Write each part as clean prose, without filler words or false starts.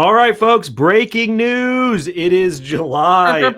All right, folks, breaking news. It is July of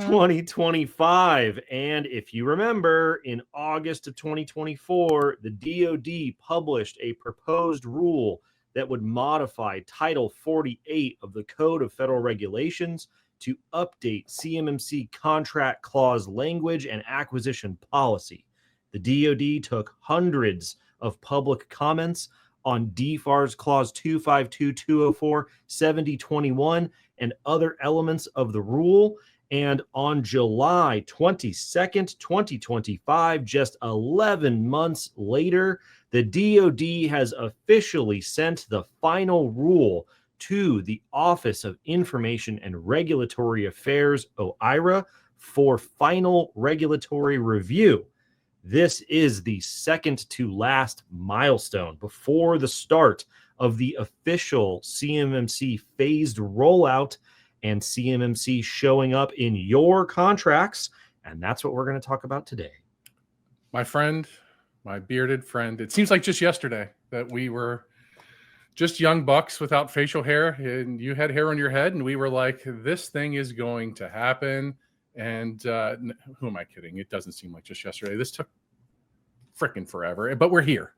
2025. And if you remember, in August of 2024, the DoD published a proposed rule that would modify Title 48 of the Code of Federal Regulations to update CMMC contract clause language and acquisition policy. The DoD took hundreds of public comments on DFARS Clause 252, 204, 7021, and other elements of the rule. And on July 22nd, 2025, just 11 months later, the DoD has officially sent the final rule to the Office of Information and Regulatory Affairs, OIRA, for final regulatory review. This is the second to last milestone before the start of the official CMMC phased rollout and CMMC showing up in your contracts. And that's what we're going to talk about today. My friend, my bearded friend, it seems like just yesterday that we were just young bucks without facial hair, and you had hair on your head, and we were like, this thing is going to happen. And who am I kidding? It doesn't seem like just yesterday. This took freaking forever, but we're here.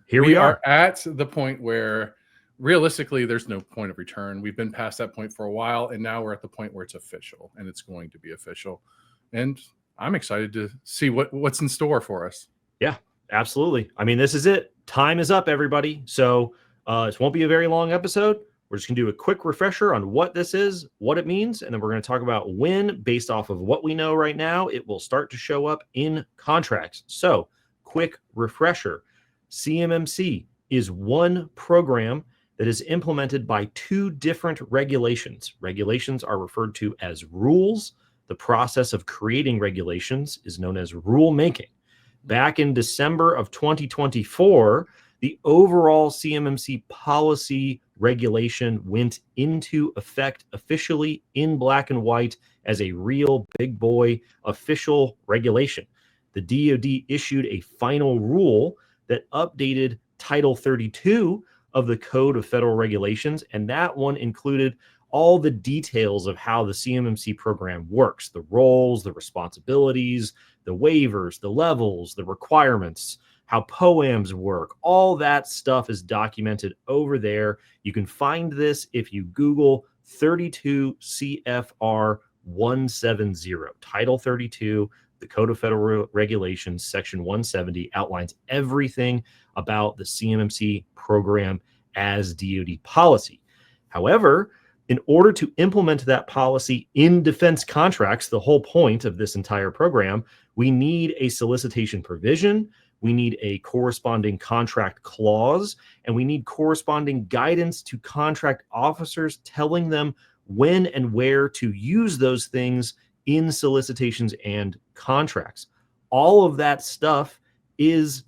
Here we are at the point where realistically there's no point of return. We've been past that point for a while, and now we're at the point where it's official, and it's going to be official. And I'm excited to see what's in store for us. Yeah, absolutely. I mean, this is it. Time is up, everybody. So it won't be a very long episode. We're just going to do a quick refresher on what this is, what it means, and then we're going to talk about when, based off of what we know right now, it will start to show up in contracts. So, quick refresher. CMMC is one program that is implemented by two different regulations. Regulations are referred to as rules. The process of creating regulations is known as rulemaking. Back in December of 2024, the overall CMMC policy regulation went into effect officially in black and white as a real big boy official regulation. The DoD issued a final rule that updated Title 32 of the Code of Federal Regulations, and that one included all the details of how the CMMC program works, the roles, the responsibilities, the waivers, the levels, the requirements, how POAMs work. All that stuff is documented over there. You can find this if you Google 32 CFR 170, Title 32, the Code of Federal Regulations, Section 170, outlines everything about the CMMC program as DoD policy. However, in order to implement that policy in defense contracts, the whole point of this entire program, we need a solicitation provision, we need a corresponding contract clause, and we need corresponding guidance to contract officers telling them when and where to use those things in solicitations and contracts. All of that stuff is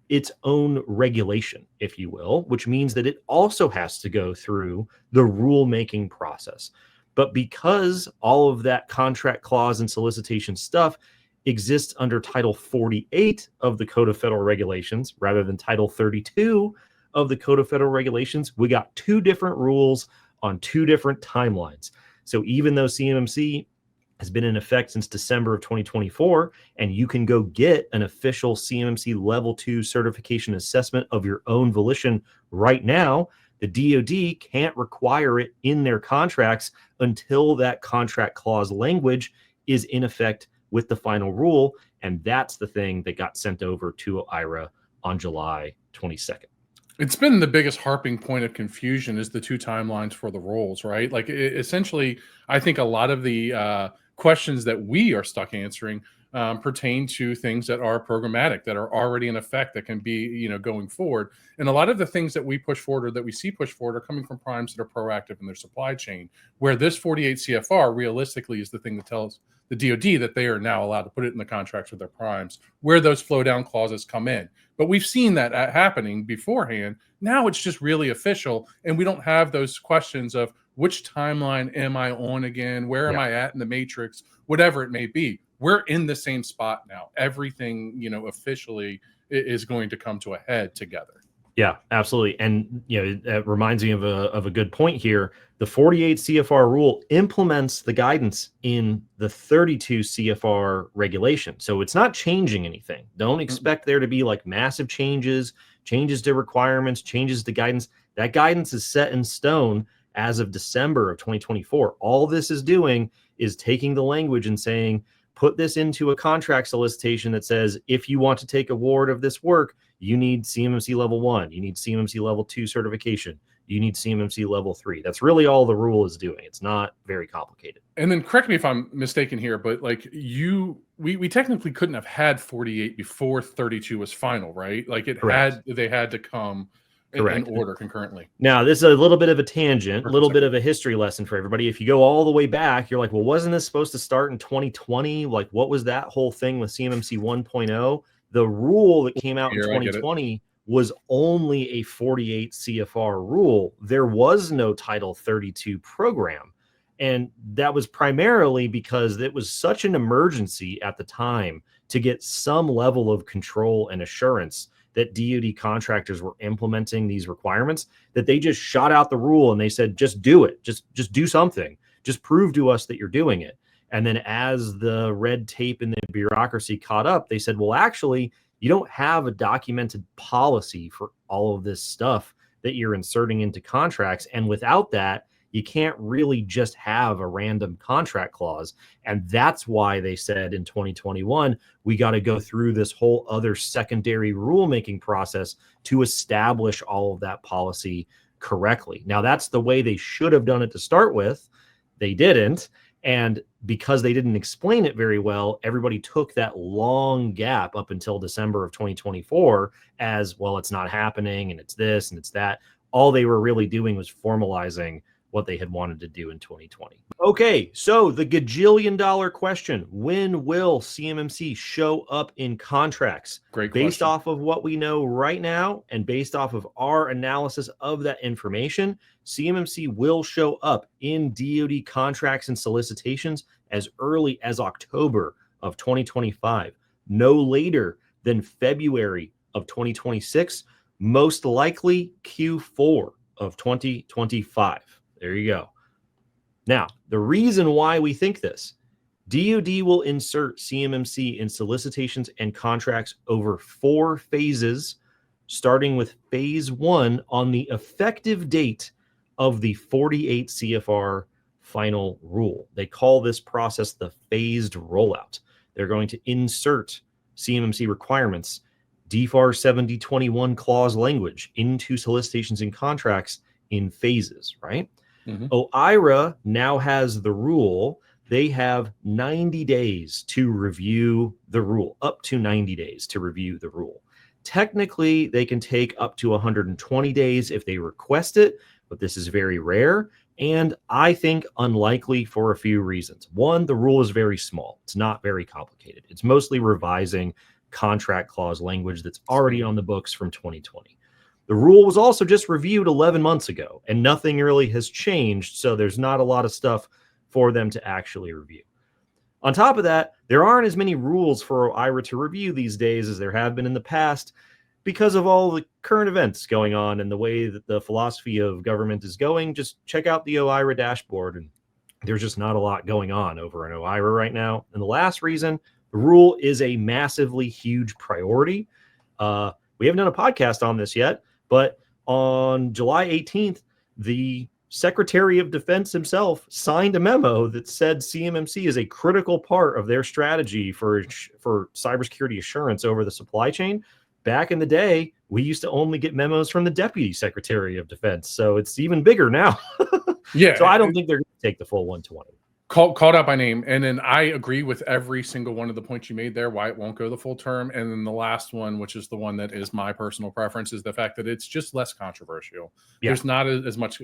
its own regulation, if you will, which means that it also has to go through the rulemaking process. But because all of that contract clause and solicitation stuff exists under Title 48 of the Code of Federal Regulations rather than Title 32 of the Code of Federal Regulations, we got two different rules on two different timelines. So even though CMMC has been in effect since December of 2024, and you can go get an official CMMC Level 2 certification assessment of your own volition right now, the DoD can't require it in their contracts until that contract clause language is in effect with the final rule, and that's the thing that got sent over to OIRA on July 22nd. It's been the biggest harping point of confusion is the two timelines for the roles, right? Like essentially, I think a lot of the questions that we are stuck answering pertain to things that are programmatic, that are already in effect, that can be, going forward. And a lot of the things that we push forward or that we see push forward are coming from primes that are proactive in their supply chain, where this 48 CFR realistically is the thing that tells the DoD that they are now allowed to put it in the contracts with their primes, where those flow down clauses come in. But we've seen that happening beforehand. Now it's just really official, and we don't have those questions of which timeline am I on again? Where am I at in the matrix? Whatever it may be. We're in the same spot now. Everything, officially is going to come to a head together. Yeah, absolutely. And it reminds me of a good point here. The 48 CFR rule implements the guidance in the 32 CFR regulation. So it's not changing anything. Don't expect there to be like massive changes to requirements, changes to guidance. That guidance is set in stone as of December of 2024. All this is doing is taking the language and saying, put this into a contract solicitation that says, if you want to take award of this work, you need CMMC level 1, you need CMMC level 2 certification, you need CMMC level 3. That's really all the rule is doing. It's not very complicated. And then correct me if I'm mistaken here, but like we technically couldn't have had 48 before 32 was final, right? Like they had to come in order concurrently. Now, this is a little bit of a tangent, a little bit of a history lesson for everybody. If you go all the way back, you're like, well, wasn't this supposed to start in 2020? Like, what was that whole thing with CMMC 1.0? The rule that came out in 2020 was only a 48 CFR rule. There was no Title 32 program. And that was primarily because it was such an emergency at the time to get some level of control and assurance that DoD contractors were implementing these requirements, that they just shot out the rule and they said, just do it. Just do something. Just prove to us that you're doing it. And then as the red tape and the bureaucracy caught up, they said, well, actually, you don't have a documented policy for all of this stuff that you're inserting into contracts. And without that, you can't really just have a random contract clause. And that's why they said in 2021, we got to go through this whole other secondary rulemaking process to establish all of that policy correctly. Now, that's the way they should have done it to start with. They didn't. And because they didn't explain it very well, everybody took that long gap up until December of 2024 as, well, it's not happening and it's this and it's that. All they were really doing was formalizing what they had wanted to do in 2020. Okay, so the gajillion-dollar question, when will CMMC show up in contracts? Great question. Based off of what we know right now and based off of our analysis of that information, CMMC will show up in DoD contracts and solicitations as early as October of 2025, no later than February of 2026, most likely Q4 of 2025. There you go. Now, the reason why we think this, DoD will insert CMMC in solicitations and contracts over 4 phases, starting with phase 1 on the effective date of the 48 CFR final rule. They call this process the phased rollout. They're going to insert CMMC requirements, DFAR 7021 clause language into solicitations and contracts in phases, right? OIRA now has the rule. They have 90 days to review the rule, up to 90 days to review the rule. Technically, they can take up to 120 days if they request it, but this is very rare. And I think unlikely for a few reasons. One, the rule is very small. It's not very complicated. It's mostly revising contract clause language that's already on the books from 2020. The rule was also just reviewed 11 months ago, and nothing really has changed, so there's not a lot of stuff for them to actually review. On top of that, there aren't as many rules for OIRA to review these days as there have been in the past because of all the current events going on and the way that the philosophy of government is going. Just check out the OIRA dashboard, and there's just not a lot going on over in OIRA right now. And the last reason, the rule is a massively huge priority. We haven't done a podcast on this yet, but on July 18th, the Secretary of Defense himself signed a memo that said CMMC is a critical part of their strategy for cybersecurity assurance over the supply chain. Back in the day, we used to only get memos from the Deputy Secretary of Defense, so it's even bigger now. Yeah. So I don't think they're going to take the full 120. Called out by name. And then I agree with every single one of the points you made there, why it won't go the full term. And then the last one, which is the one that is my personal preference, is the fact that it's just less controversial. Yeah. There's not as much,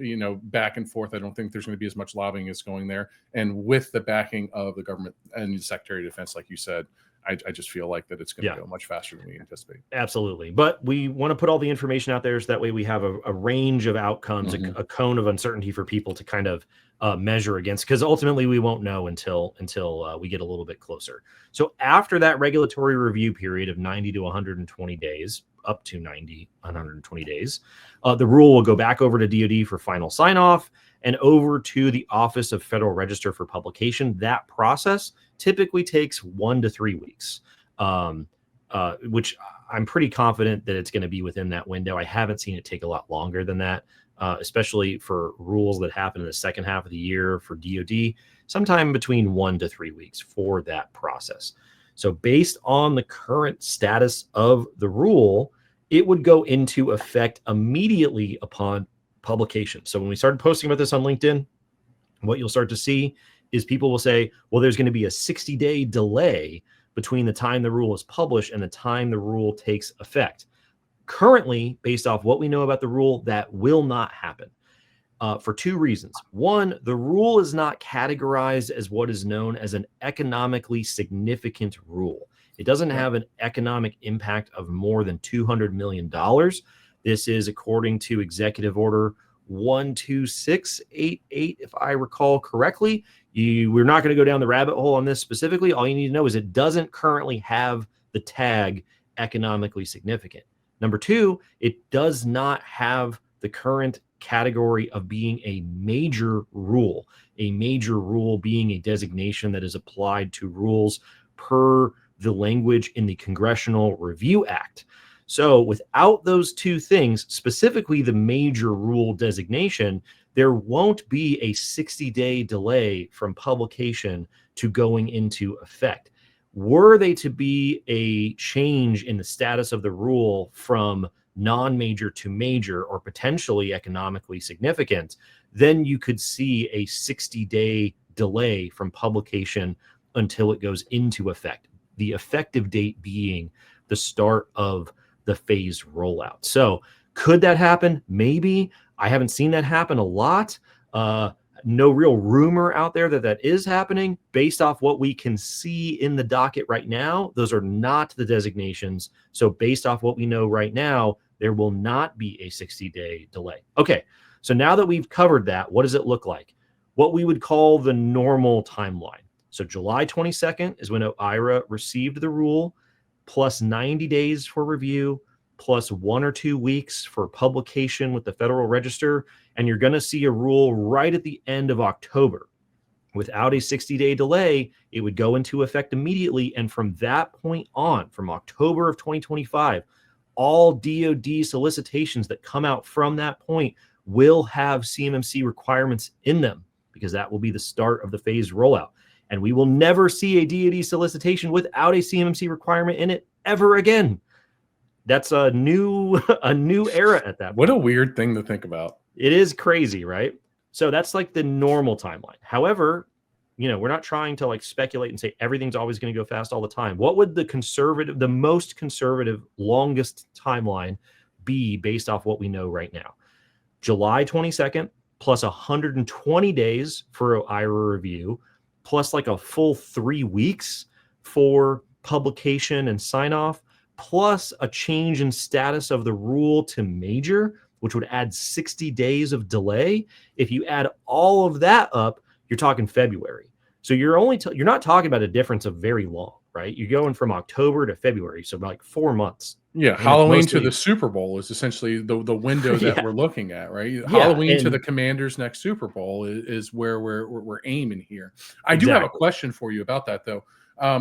back and forth. I don't think there's going to be as much lobbying as going there. And with the backing of the government and the Secretary of Defense, like you said, I just feel like that it's going to go much faster than we anticipate. Absolutely. But we want to put all the information out there so that way we have a range of outcomes, a cone of uncertainty for people to kind of measure against, because ultimately we won't know until we get a little bit closer. So after that regulatory review period of 90 to 120 days, up to 90, 120 days. The rule will go back over to DoD for final sign off and over to the Office of Federal Register for publication. That process typically takes 1 to 3 weeks, which I'm pretty confident that it's going to be within that window. I haven't seen it take a lot longer than that, especially for rules that happen in the second half of the year for DoD, sometime between 1 to 3 weeks for that process. So based on the current status of the rule, it would go into effect immediately upon publication. So when we started posting about this on LinkedIn, what you'll start to see is people will say, well, there's going to be a 60-day delay between the time the rule is published and the time the rule takes effect. Currently, based off what we know about the rule, that will not happen for 2 reasons. One, the rule is not categorized as what is known as an economically significant rule. It doesn't have an economic impact of more than $200 million. This is according to Executive Order 12688, if I recall correctly. We're not going to go down the rabbit hole on this specifically. All you need to know is it doesn't currently have the tag economically significant. Number 2, it does not have the current category of being a major rule being a designation that is applied to rules per the language in the Congressional Review Act. So without those 2 things, specifically the major rule designation, there won't be a 60-day delay from publication to going into effect. Were they to be a change in the status of the rule from non-major to major or potentially economically significant, then you could see a 60-day delay from publication until it goes into effect. The effective date being the start of the phased rollout. So could that happen? Maybe. I haven't seen that happen a lot. No real rumor out there that that is happening. Based off what we can see in the docket right now, those are not the designations. So based off what we know right now, there will not be a 60-day delay. Okay, so now that we've covered that, what does it look like? What we would call the normal timeline. So July 22nd is when OIRA received the rule, plus 90 days for review, plus 1 or 2 weeks for publication with the Federal Register, and you're going to see a rule right at the end of October. Without a 60-day delay, it would go into effect immediately, and from that point on, from October of 2025, all DoD solicitations that come out from that point will have CMMC requirements in them, because that will be the start of the phased rollout. And we will never see a DoD solicitation without a CMMC requirement in it ever again. That's a new era at that point. What a weird thing to think about. It is crazy, right? So that's like the normal timeline. However, we're not trying to like speculate and say everything's always going to go fast all the time. What would the most conservative, longest timeline be based off what we know right now? July 22nd plus 120 days for OIRA review, plus like a full 3 weeks for publication and sign off, plus a change in status of the rule to major, which would add 60 days of delay. If you add all of that up, you're talking February. So you're not talking about a difference of very long, right? You're going from October to February, so like 4 months. Yeah, And Halloween mostly, to the Super Bowl is essentially the window that we're looking at, right? Yeah, Halloween to the Commanders' next Super Bowl is where we're aiming here. I do have a question for you about that, though.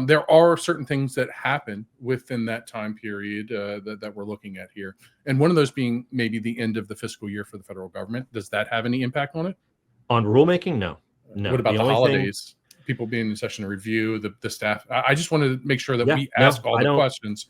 There are certain things that happen within that time period that we're looking at here, and one of those being maybe the end of the fiscal year for the federal government. Does that have any impact on it? On rulemaking? No. What about the holidays? People being in session to review, the staff. I just wanted to make sure that we ask all the questions.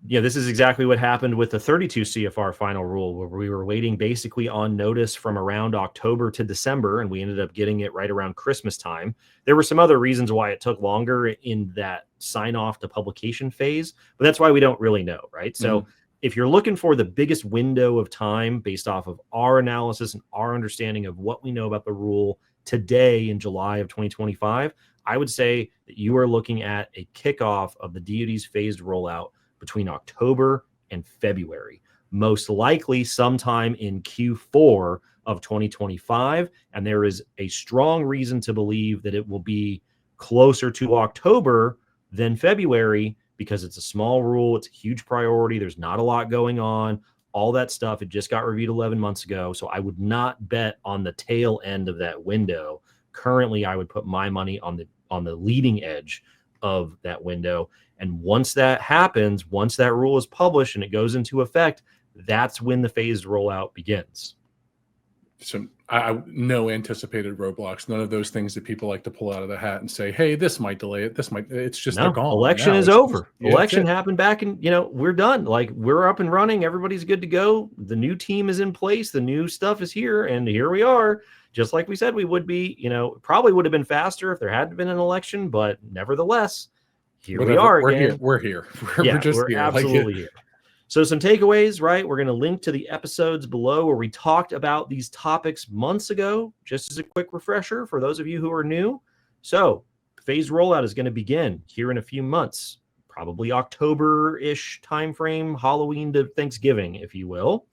Yeah, this is exactly what happened with the 32 CFR final rule, where we were waiting basically on notice from around October to December, and we ended up getting it right around Christmas time. There were some other reasons why it took longer in that sign off to publication phase, but that's why we don't really know, right? So if you're looking for the biggest window of time based off of our analysis and our understanding of what we know about the rule today in July of 2025, I would say that you are looking at a kickoff of the DoD's phased rollout between October and February, most likely sometime in Q4 of 2025. And there is a strong reason to believe that it will be closer to October than February, because it's a small rule. It's a huge priority. There's not a lot going on. All that stuff. It just got reviewed 11 months ago. So I would not bet on the tail end of that window. Currently, I would put my money on the leading edge of that window. And once that happens, once that rule is published and it goes into effect, that's when the phased rollout begins. So no anticipated roadblocks, none of those things that people like to pull out of the hat and say, hey, this might delay it. It's just they're gone. Election is over. Election happened back and we're done. Like, we're up and running. Everybody's good to go. The new team is in place. The new stuff is here. And here we are, just like we said we would be. Probably would have been faster if there hadn't been an election, but nevertheless, we are again. We're here. We're here. Absolutely here. So some takeaways, right? We're going to link to the episodes below where we talked about these topics months ago, just as a quick refresher for those of you who are new. So phased rollout is going to begin here in a few months, probably October-ish timeframe, Halloween to Thanksgiving, if you will.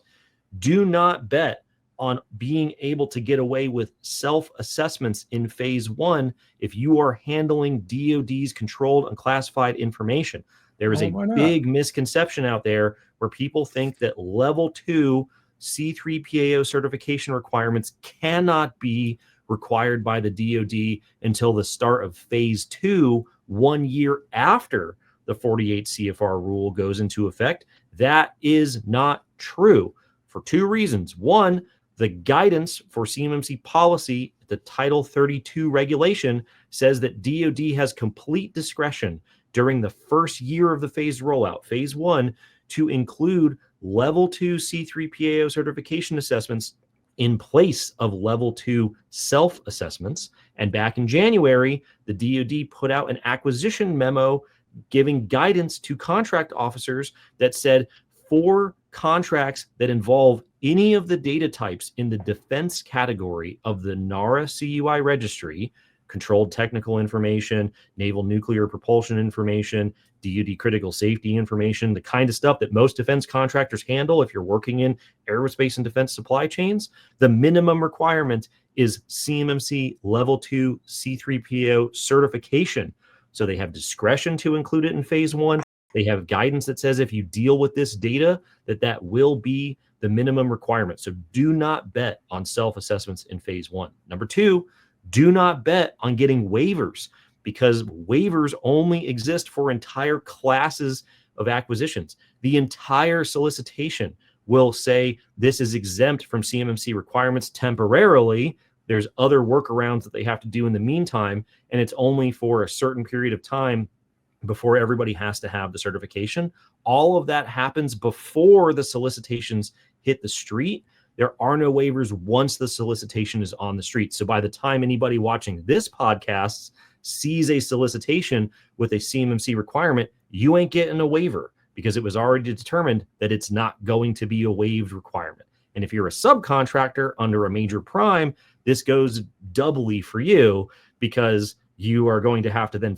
Do not bet on being able to get away with self-assessments in phase one if you are handling DoD's controlled and classified information. There is a big misconception out there where people think that level 2 C3PAO certification requirements cannot be required by the DoD until the start of phase 2, 1 year after the 48 CFR rule goes into effect. That is not true for two reasons. One, the guidance for CMMC policy, the Title 32 regulation, says that DoD has complete discretion during the first year of the phased rollout, phase 1, to include level 2 C3PAO certification assessments in place of level 2 self-assessments. And back in January, the DoD put out an acquisition memo giving guidance to contract officers that said, for contracts that involve any of the data types in the defense category of the NARA CUI registry, controlled technical information, naval nuclear propulsion information, DoD critical safety information, the kind of stuff that most defense contractors handle if you're working in aerospace and defense supply chains, the minimum requirement is CMMC level 2 C3PAO certification. So they have discretion to include it in phase 1. They have guidance that says if you deal with this data, that will be the minimum requirement. So do not bet on self-assessments in phase 1. Number 2, do not bet on getting waivers, because waivers only exist for entire classes of acquisitions. The entire solicitation will say this is exempt from CMMC requirements temporarily. There's other workarounds that they have to do in the meantime, and it's only for a certain period of time before everybody has to have the certification. All of that happens before the solicitations hit the street. There are no waivers once the solicitation is on the street. So by the time anybody watching this podcast sees a solicitation with a CMMC requirement, you ain't getting a waiver because it was already determined that it's not going to be a waived requirement. And if you're a subcontractor under a major prime, this goes doubly for you because you are going to have to then,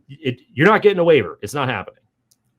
you're not getting a waiver. It's not happening.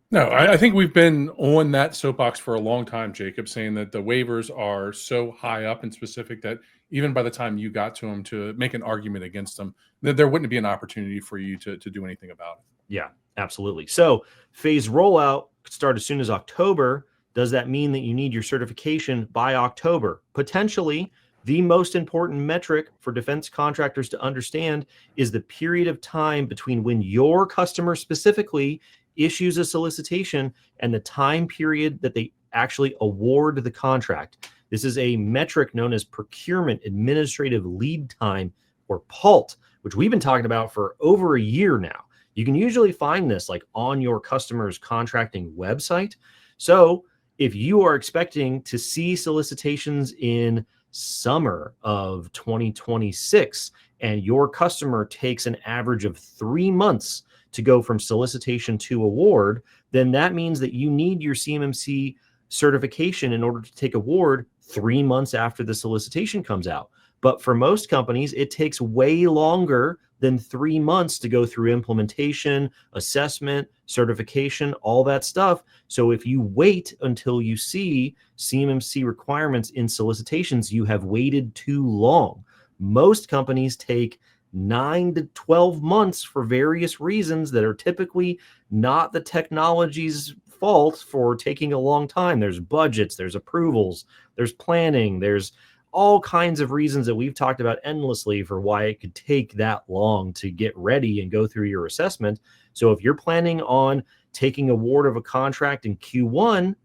No, I think we've been on that soapbox for a long time, Jacob, saying that the waivers are so high up and specific that even by the time you got to them to make an argument against them, that there wouldn't be an opportunity for you to do anything about it. Yeah, absolutely. So phase rollout could start as soon as October. Does that mean that you need your certification by October? Potentially. The most important metric for defense contractors to understand is the period of time between when your customer specifically issues a solicitation and the time period that they actually award the contract. This is a metric known as procurement administrative lead time, or PALT, which we've been talking about for over a year now. You can usually find this like on your customer's contracting website. So if you are expecting to see solicitations in summer of 2026 and your customer takes an average of 3 months to go from solicitation to award, then that means that you need your CMMC certification in order to take award 3 months after the solicitation comes out. But for most companies, it takes way longer than 3 months to go through implementation, assessment, certification, all that stuff. So if you wait until you see CMMC requirements in solicitations, you have waited too long. Most companies take 9 to 12 months for various reasons that are typically not the technology's fault for taking a long time. There's budgets, there's approvals, there's planning, there's all kinds of reasons that we've talked about endlessly for why it could take that long to get ready and go through your assessment. So if you're planning on taking award of a contract in Q1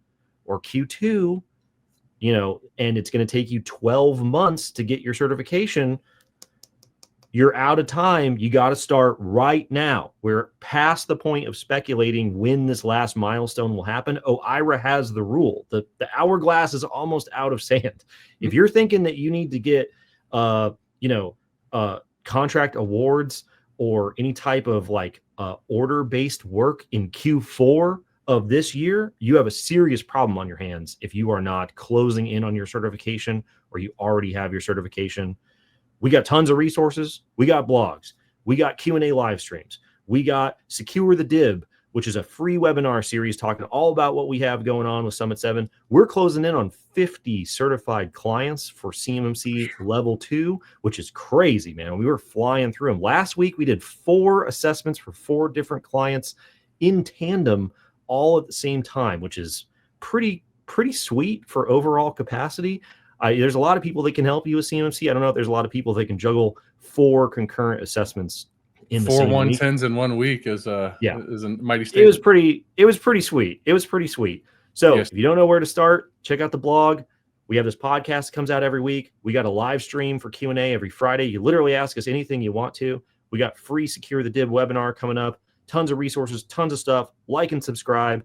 or Q2, and it's going to take you 12 months to get your certification, you're out of time. You got to start right now. We're past the point of speculating when this last milestone will happen. OIRA has the rule. The hourglass is almost out of sand. If you're thinking that you need to get, contract awards or any type of order-based work in Q4 of this year, you have a serious problem on your hands if you are not closing in on your certification or you already have your certification. We got tons of resources. We got blogs. We got Q&A live streams. We got Secure the DIB, which is a free webinar series talking all about what we have going on with Summit 7. We're closing in on 50 certified clients for CMMC level 2, which is crazy, man. We were flying through them. Last week, we did 4 assessments for 4 different clients in tandem all at the same time, which is pretty sweet for overall capacity. There's a lot of people that can help you with CMMC. I don't know if there's a lot of people that can juggle 4 concurrent assessments in the same 4 week. 110s in 1 week is a mighty statement. It was pretty sweet. So yes. If you don't know where to start, check out the blog. We have this podcast that comes out every week. We got a live stream for Q&A every Friday. You literally ask us anything you want to. We got free Secure the DIB webinar coming up. Tons of resources, tons of stuff. Like and subscribe.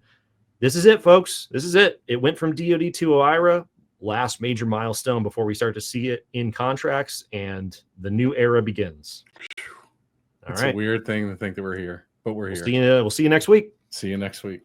This is it, folks. This is it. It went from DoD to OIRA. Last major milestone before we start to see it in contracts, and the new era begins. It's a weird thing to think that we're here, but we're here. We'll see you next week. See you next week.